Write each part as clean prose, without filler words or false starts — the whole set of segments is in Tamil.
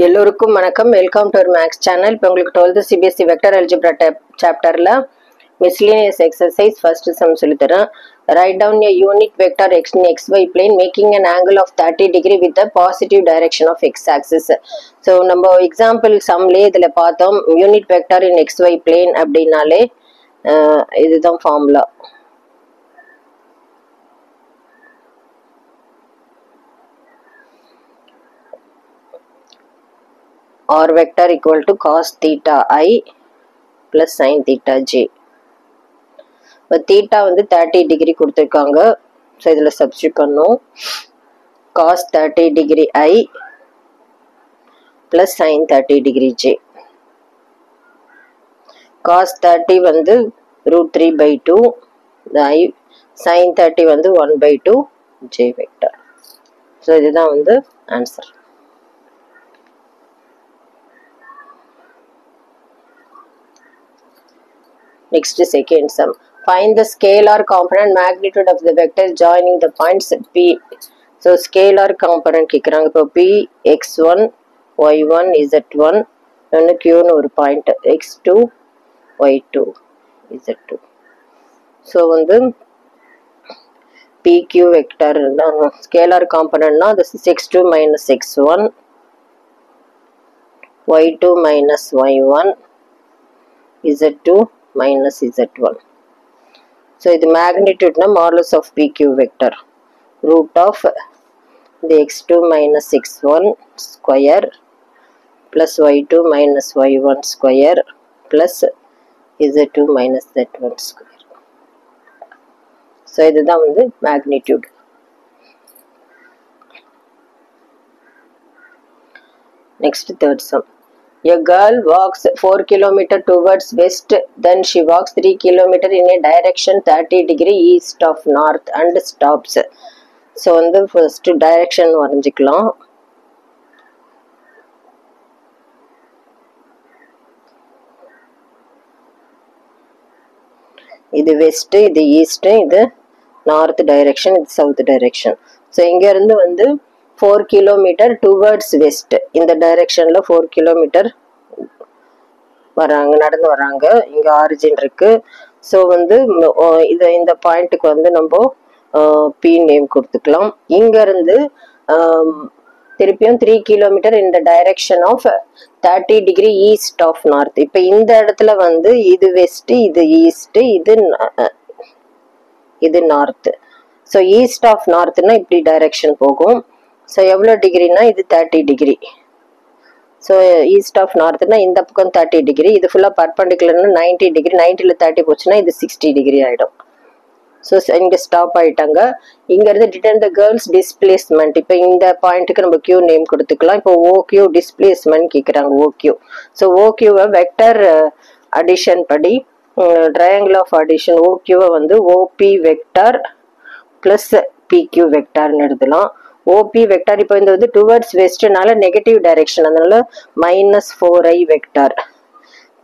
எல்லோருக்கும் வணக்கம். Welcome to our maths channel. இப்போ உங்களுக்கு 12th சிபிஎஸ்சி வெக்டர் அல்ஜிப்ரா சாப்டர்ல மிஸ்லினியஸ் எக்ஸசைஸ் ஃபர்ஸ்ட் சம் சொல்லித்தரேன். Write down a unit vector x in xy plane making an angle of 30 degree with the positive direction of x axis. So நம்ம எக்ஸாம்பிள் சம்லே இதில் பார்த்தோம் யூனிட் வெக்டர் இன் xy plane அப்படின்னாலே இதுதான் formula. R vector equal to cos theta I plus sin theta j. இப்போ theta வந்து 30 டிகிரி கொடுத்துருக்காங்க. ஸோ இதில் சப்ஸ்டியூட் பண்ணோம். cos 30 degree I plus sin 30 degree j. cos 30 வந்து √3/2 I, sin 30 வந்து 1/2 j vector. ஸோ இதுதான் வந்து answer. Next second sum. Find the scalar component magnitude of the vector joining the points P. So scalar component கேக்குறாங்க. இப்போ P x1 y1 z1 and q னு ஒரு point x2 y2 z2. So வந்து PQ vector scalar component னா this is x2 minus x1 y2 minus y1 z2 minus z1. So the magnitude na modulus of PQ vector root of the x2 minus x1 square plus y2 minus y1 square plus z2 minus z1 square. So இதுதான் வந்து magnitude. Next third sum. A girl walks 4 km towards west, then she walks 3 km in a direction 30 degree east of north and stops. So வந்து first direction வரைஞ்சிக்கலாம். இது west, இது east, இது north direction, இது south direction. So இங்க இருந்து வந்து 4 kilometer towards west இந்த டைரக்ஷன்ல 4 kilometer வராங்க, நடந்து வராங்க. இங்க ஆரிஜின் இருக்கு. ஸோ வந்து இந்த பாயிண்ட்டுக்கு வந்து நம்ம பி நேம் கொடுத்துக்கலாம். இங்க இருந்து திருப்பியும் 3 kilometer இந்த direction of 30 degree east of north. இப்போ இந்த இடத்துல வந்து இது வெஸ்ட், இது ஈஸ்ட், இது நார்த். ஸோ ஈஸ்ட் ஆஃப் நார்த்னா இப்படி டைரக்ஷன் போகும். ஸோ எவ்வளோ டிகிரினா இது 30 டிகிரி. ஸோ ஈஸ்ட் ஆஃப் நார்த்னா இந்த பக்கம் 30 டிகிரி, இது ஃபுல்லாக பர்பண்டிகுலர்னா 90 டிகிரி. 90ல் 30 போச்சுன்னா இது 60 டிகிரி ஆகிடும். ஸோ இங்கே ஸ்டாப் ஆகிட்டாங்க. இங்கேருந்து டிட்டர்ன் த கேர்ள்ஸ் டிஸ்பிளேஸ்மெண்ட். இப்போ இந்த பாயிண்ட்டுக்கு நம்ம கியூ நேம் கொடுத்துக்கலாம். இப்போ ஓக்யூ டிஸ்பிளேஸ்மெண்ட் கேட்குறாங்க. ஓக்யூ. ஸோ ஓக்யூவை வெக்டர் அடிஷன் படி ட்ரையாங்கிள் ஆஃப் அடிஷன் ஓக்யூவை வந்து ஓபி வெக்டார் ப்ளஸ் பிக்யூ வெக்டார்னு எழுதலாம். ஓபி வெக்டார் இப்போ இந்த வந்து டுவர்ட்ஸ் வெஸ்ட்னால நெகட்டிவ் டைரக்ஷன், அதனால -4i வெக்டார்.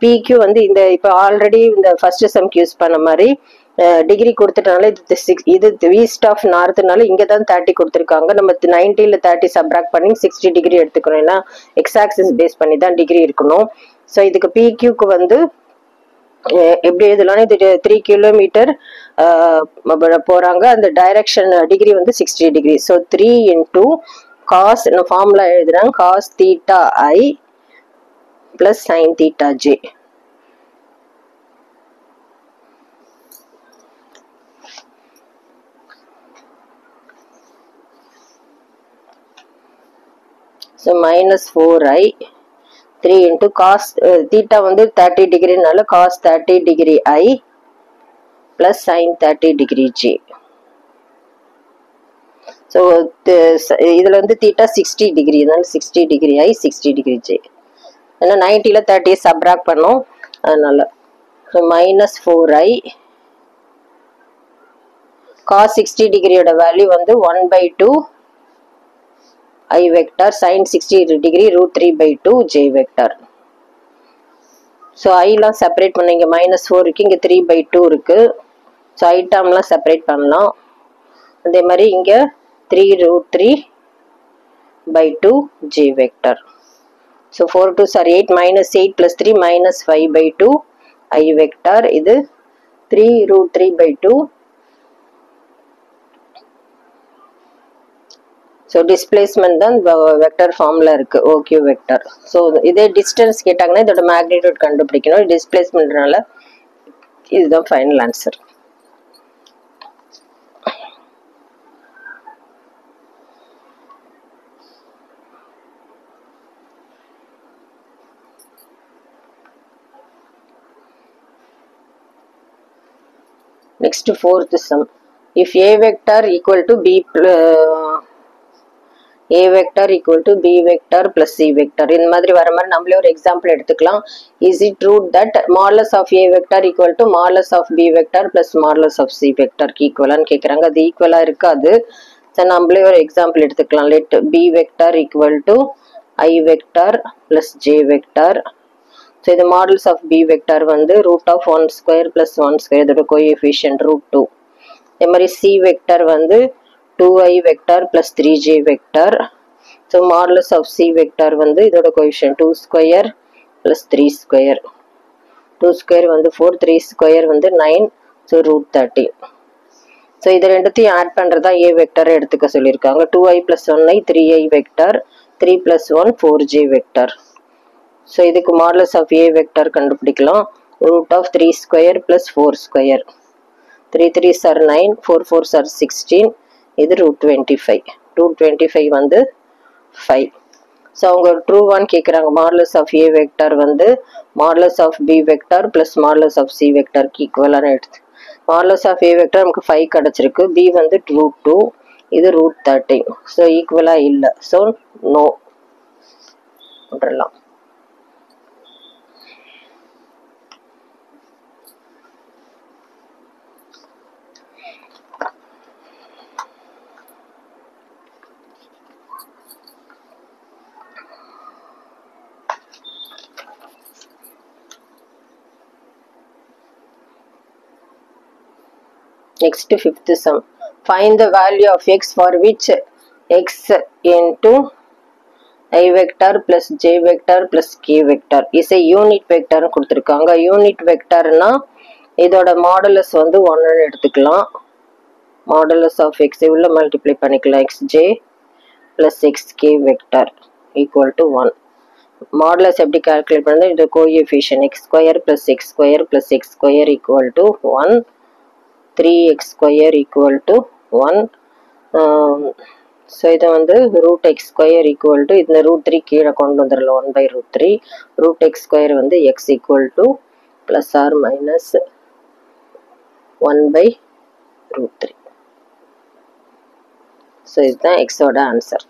பிக்யூ வந்து இந்த இப்போ ஆல்ரெடி இந்த ஃபர்ஸ்ட் சம்க்கு யூஸ் பண்ண மாதிரி டிகிரி கொடுத்துட்டனால இது ஈஸ்ட் ஆஃப் நார்த்னால இங்கே தான் 30 கொடுத்துருக்காங்க. நம்ம 90ல் 30 சப்ராக்ட் பண்ணி 60 டிகிரி எடுத்துக்கணும். ஏன்னா எக்ஸ் ஆக்சிஸ் பேஸ் பண்ணி தான் டிகிரி இருக்கணும். ஸோ இதுக்கு பிக்யூக்கு வந்து எப்படி எழுதலாம், இது 3 kilometer போறாங்க. அந்த டைரக்ஷன் டிகிரி வந்து 60 degree. So 3 into cos formula எழுதுறாங்க cos theta I plus sin theta j. So -4i 3 into cos theta வந்து 30 டிகிரினால cos 30 degree I plus sin 30 degree j. So இதில் வந்து தீட்டா 60 டிகிரி, அதனால 60 டிகிரி I 60 டிகிரி j. ஏன்னா 90ல் 30 சப்ராக்ட் பண்ணோம் அதனால. ஸோ -4i cos 60 டிகிரியோட வேல்யூ வந்து 1/2 I vector sin 60 degree √3/2 j vector. So ஐலாம் செப்பரேட் பண்ண இங்கே -4 இருக்கு, இங்கே 3/2 இருக்கு. ஸோ ஐ டேர்ம்லாம் செப்பரேட் பண்ணலாம். அதே மாதிரி இங்கே 3√3 by 2 j vector. So 4 2s are 8 minus 8 plus 3 minus 5 by 2 I vector. இது 3 root 3 by 2. So displacement தான் vector formula இருக்கு OQ vector. So இதே distance கேட்டாங்கன்னா இதோட magnitude கண்டுபிடிக்கணும். Displacementனால இதுதான் final answer. Next fourth sum. If A vector equal to B A vector equal to B vector plus C vector. இந்த மாதிரி வர மாதிரி நம்மளே ஒரு எக்ஸாம்பிள் எடுத்துக்கலாம். Is it true that modulus of A vector equal to modulus of B vector plus modulus of C vector ஈக்குவலான்னு கேட்குறாங்க. அது ஈக்குவலாக இருக்காது. ஸோ நம்மளே ஒரு எக்ஸாம்பிள் எடுத்துக்கலாம். Let B vector equal to I vector plus J vector. So இது மாடல்ஸ் ஆஃப் B vector வந்து root of 1 square plus 1 square இதோட கோஎஃபிஷியன்ட் root 2. அதே மாதிரி C vector வந்து 2I vector plus 3J vector. So modulus of C vector வந்து இதோட coefficient 2 square plus 3 square. 2 square வந்து 4, 3 square வந்து 9. So root 13. So இது ரெண்டுத்தையும் ஆட் பண்ணுறதா A vector எடுத்துக்க சொல்லியிருக்காங்க. 2I plus 1I 3I vector. 3 plus 1 4J vector. So இதுக்கு modulus of A vector கண்டுபிடிக்கலாம். Root of 3 square plus 4 square. 3 3s are 9, 4 4s are 16. இது root 25. Root 25 வந்து 5. So அவங்க true one கேட்குறாங்க. Modulus of A vector வந்து modulus of B vector plus modulus of C vector ஈக்குவலான எடுத்து. Modulus of A vector நமக்கு 5 கிடச்சிருக்கு. B வந்து root 2. இது root 13. So ஈக்குவலாக இல்லை. So no. விட்டுறலாம். Next fifth sum. Find the value of x for which x into I vector plus j vector plus k vector is a unit vector கொடுத்திருக்காங்க. Unit vectorனா இதோட மாடுலஸ் வந்து 1 எடுத்துக்கலாம். Modulus of x இவ்வளோ மல்டிப்ளை பண்ணிக்கலாம். xj plus xk vector equal to 1. Modulus எப்படி கால்குலேட் பண்ணது? இது coefficient x square plus x square plus x square equal to 1. 3x square equal to 1. So இது வந்து root x square equal to இந்த root 3 கீழே கொண்டு வந்துடலாம். 1 by root 3. root x square வந்து x equal to plus or minus 1 by root 3. So இதுதான் x ஓட answer.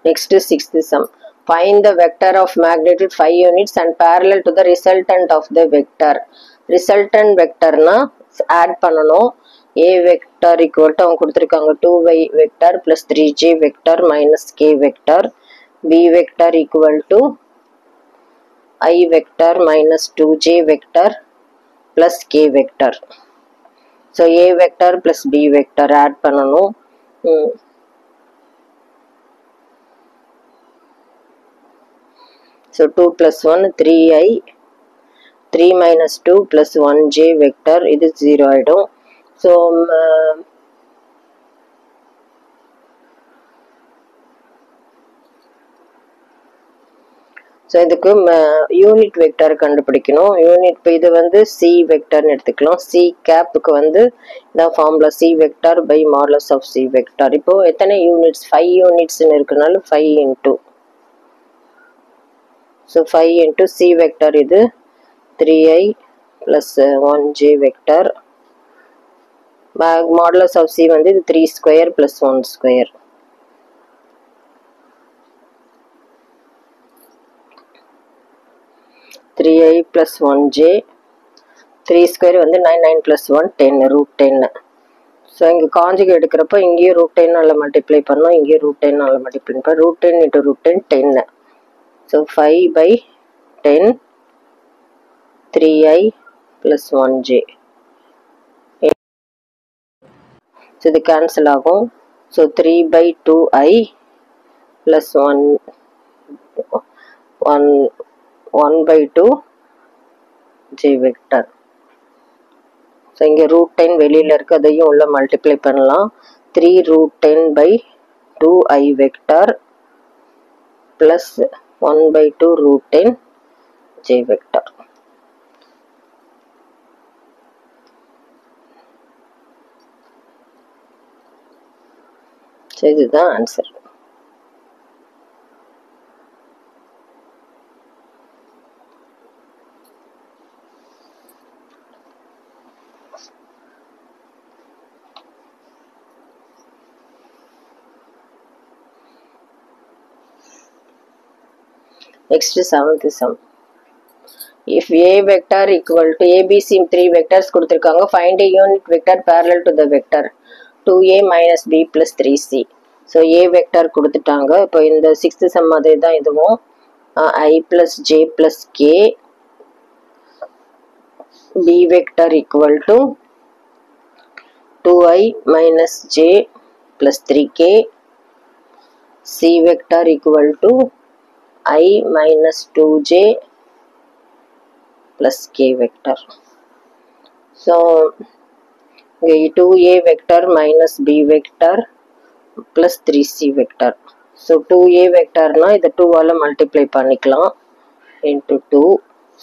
Next sixth sum. Find the vector of magnitude 5 units and parallel to the resultant of the vector. Resultant vector na add பண்ணனும். A vector equal to அவங்க கொடுத்திருக்காங்க 2y vector plus 3j vector minus k vector. B vector equal to I vector minus 2j vector plus k vector. So A vector plus B vector add பண்ணனும். So 2 plus 1 3i 3 minus 2 plus 1j vector இது 0 ஆயிடும். So இதுக்கு யூனிட் வெக்டர் கண்டுபிடிக்கணும். யூனிட் இப்போ இது வந்து C வெக்டர்னு எடுத்துக்கலாம். C கேப்புக்கு வந்து இந்த formula C vector by modulus of C vector. இப்போ எத்தனை யூனிட்ஸ்? 5 யூனிட்ஸ்னு இருக்கனால 5 into. So 5 into C vector இது 3i plus 1j vector. Modulus of C வந்து இது 3 square plus 1 square. Three I plus 1j. 3 square வந்து 9, 9 plus 1 10 root 10. So இங்கே காஞ்சுகேட் எடுக்கிறப்போ இங்கேயும் root 10 ஆல் மல்டிப்ளை பண்ணோம், இங்கேயும் root 10 ஆல் மல்டிப்ளை பண்ணோம். root 10 into root 10 10. So 5 by 10 3i plus 1j. So இது cancel ஆகும். So 3 by 2i plus 1 by 2 j vector. So இங்க root 10 வெளியில இருக்கு, அதையும் உள்ள multiply பண்ணலாம். 3 root 10 by 2i vector plus 1 by 2 root 10 j vector. So இதுதான் answer. Next 7th sum. If a vector equal to ABC 3 vectors கொடுத்திருக்காங்க, find a unit vector parallel to the vector 2a minus b plus 3c. So a vector கொடுத்துட்டாங்க. இப்போ இந்த 6th sum அதே தான் இதுவும். I plus j plus k, b vector equal to 2i minus j plus 3k, c vector equal to I minus 2j plus k vector. So 2a vector minus b vector plus 3c vector. So 2a vector na இதை 2 ஆல multiply பண்ணிக்கலாம் into 2.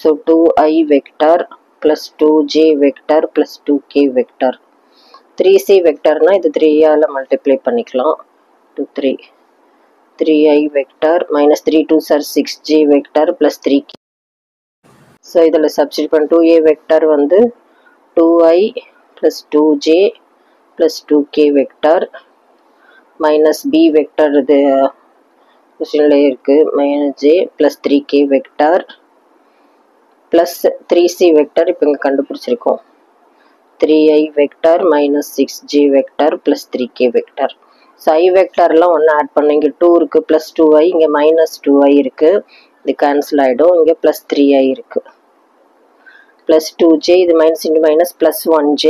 So 2i vector plus 2j vector plus 2k vector. 3c vector na இது 3 ஆல multiply பண்ணிக்கலாம் to 3. 3i vector minus 3 2s are 6j vector plus 3k. So இதில் substitute பண்ண 2a vector வந்து 2i plus 2j plus 2k vector minus b vector இது கொஸ்டின்ல இருக்கு minus j plus 3k vector plus 3c vector இப்போ இங்க கண்டுபிடிச்சிருக்கோம் 3i vector minus 6j vector plus 3k vector. So I vectorலாம் ஒன்று ஆட் பண்ண இங்கே 2 இருக்கு plus 2i, இங்கே minus 2i இருக்கு, இது கேன்சல் ஆகிடும், இங்கே plus 3i இருக்கு plus 2j, இது minus into minus plus 1j,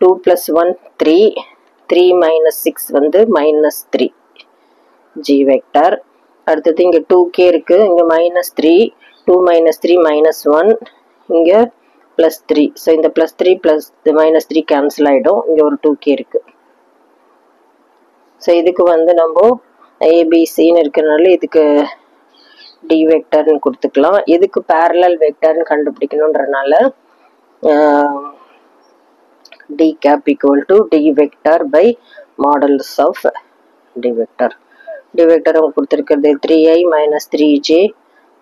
2 plus 1 3, 3 minus 6 வந்து minus 3 j vector. அடுத்தது இங்கே 2k இருக்கு, இங்கே minus 3, 2 minus 3 minus 1, இங்கே plus 3. ஸோ இந்த plus 3 plus minus 3 கேன்சல் ஆகிடும், இங்கே ஒரு 2k இருக்கு. ஸோ இதுக்கு வந்து நம்ம ஏபிசின்னு இருக்கிறனால இதுக்கு டி வெக்டர்னு கொடுத்துக்கலாம். இதுக்கு பேரலல் வெக்டர்னு கண்டுபிடிக்கணுன்றனால D cap equal to D vector by modulus of D vector. D vector அவங்க கொடுத்துருக்கிறது 3i minus 3j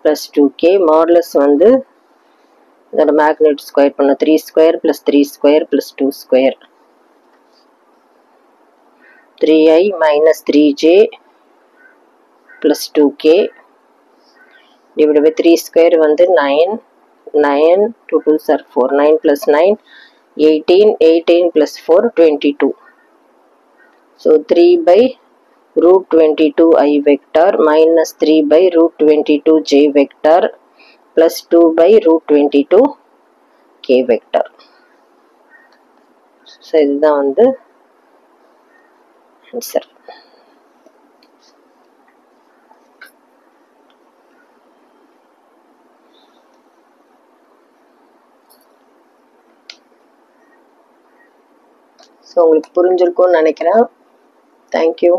plus 2k, modulus வந்து இதோட மேக்னெட் ஸ்கொயர் பண்ண 3 square plus 3 square plus 2 square. 3i minus 3j plus 2k divided by 3 square வந்து 9, 9 2 2s are 4, 9 plus 9 18, 18 plus 4 22. So 3 by root 22 I vector minus 3 by root 22 j vector plus 2 by root 22 k vector. So இதுதான் வந்து ஆன்சர். ஸோ உங்களுக்கு புரிஞ்சிருக்கும்னு நினைக்கிறேன். தேங்க்யூ.